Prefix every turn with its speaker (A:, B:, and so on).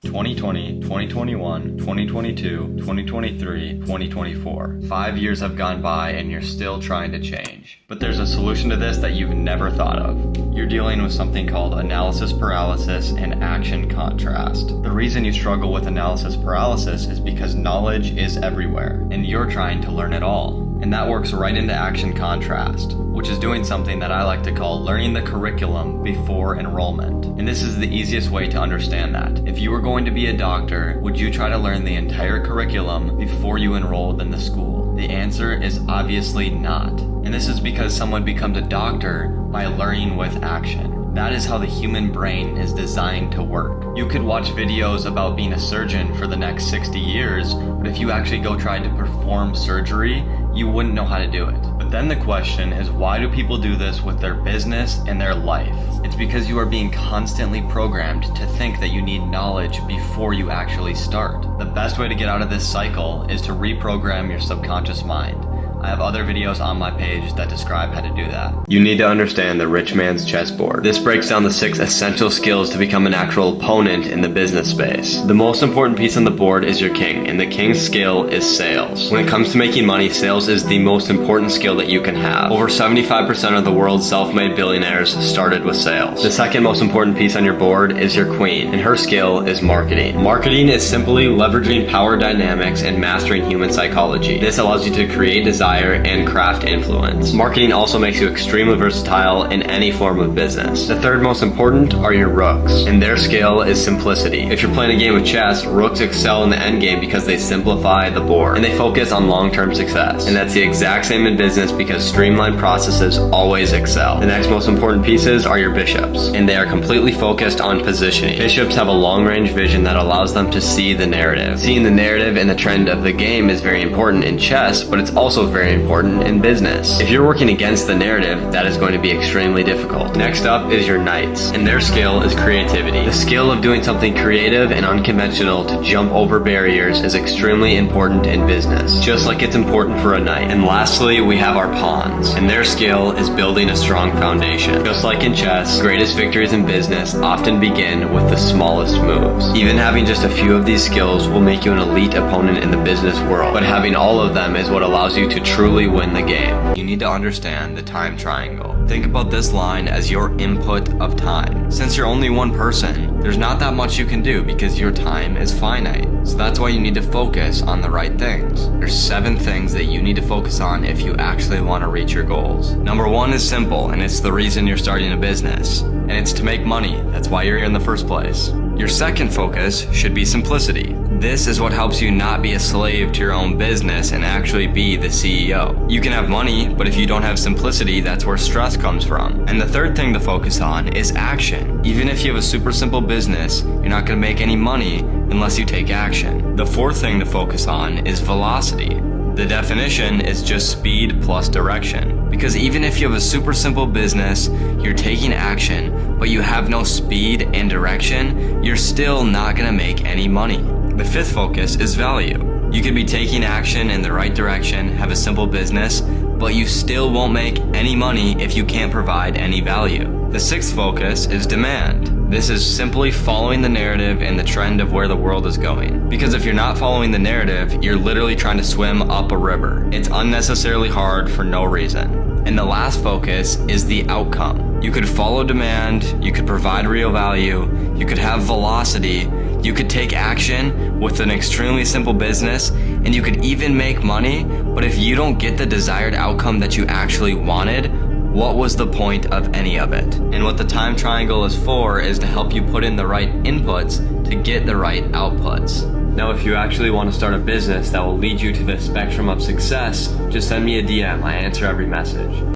A: 2020, 2021, 2022, 2023, 2024. 5 years have gone by and you're still trying to change. But there's a solution to this that you've never thought of. You're dealing with something called analysis paralysis and action contrast. The reason you struggle with analysis paralysis is because knowledge is everywhere and you're trying to learn it all. And that works right into action contrast, which is doing something that I like to call learning the curriculum before enrollment. And this is the easiest way to understand that. If you were going to be a doctor, would you try to learn the entire curriculum before you enrolled in the school? The answer is obviously not. And this is because someone becomes a doctor by learning with action. That is how the human brain is designed to work. You could watch videos about being a surgeon for the next 60 years, but if you actually go try to perform surgery, you wouldn't know how to do it. But then the question is, why do people do this with their business and their life? It's because you are being constantly programmed to think that you need knowledge before you actually start. The best way to get out of this cycle is to reprogram your subconscious mind. I have other videos on my page that describe how to do that. You need to understand the rich man's chessboard. This breaks down the 6 essential skills to become an actual opponent in the business space. The most important piece on the board is your king, and the king's skill is sales. When it comes to making money, sales is the most important skill that you can have. Over 75% of the world's self-made billionaires started with sales. The second most important piece on your board is your queen, and her skill is marketing. Marketing is simply leveraging power dynamics and mastering human psychology. This allows you to create desire and craft influence. Marketing also makes you extremely versatile in any form of business. The third most important are your rooks, and their skill is simplicity. If you're playing a game of chess, rooks excel in the endgame because they simplify the board, and they focus on long-term success. And that's the exact same in business because streamlined processes always excel. The next most important pieces are your bishops, and they are completely focused on positioning. Bishops have a long-range vision that allows them to see the narrative. Seeing the narrative and the trend of the game is very important in chess, but it's also very important in business. If you're working against the narrative, that is going to be extremely difficult. Next up is your knights, and their skill is creativity. The skill of doing something creative and unconventional to jump over barriers is extremely important in business, just like it's important for a knight. And lastly, we have our pawns, and their skill is building a strong foundation. Just like in chess, greatest victories in business often begin with the smallest moves. Even having just a few of these skills will make you an elite opponent in the business world, but having all of them is what allows you to truly win the game. You need to understand the time triangle. Think about this line as your input of time. Since you're only one person, there's not that much you can do because your time is finite. So that's why you need to focus on the right things. There's 7 things that you need to focus on if you actually want to reach your goals. Number 1 is simple, and it's the reason you're starting a business. And it's to make money. That's why you're here in the first place. Your second focus should be simplicity. This is what helps you not be a slave to your own business and actually be the CEO. You can have money, but if you don't have simplicity, that's where stress comes from. And the third thing to focus on is action. Even if you have a super simple business, you're not going to make any money unless you take action. The fourth thing to focus on is velocity. The definition is just speed plus direction. Because even if you have a super simple business, you're taking action, but you have no speed and direction, you're still not going to make any money. The fifth focus is value. You could be taking action in the right direction, have a simple business, but you still won't make any money if you can't provide any value. The sixth focus is demand. This is simply following the narrative and the trend of where the world is going. Because if you're not following the narrative, you're literally trying to swim up a river. It's unnecessarily hard for no reason. And the last focus is the outcome. You could follow demand, you could provide real value, you could have velocity, you could take action with an extremely simple business, and you could even make money, but if you don't get the desired outcome that you actually wanted, what was the point of any of it? And what the time triangle is for is to help you put in the right inputs to get the right outputs. Now, if you actually want to start a business that will lead you to the spectrum of success, just send me a DM. I answer every message.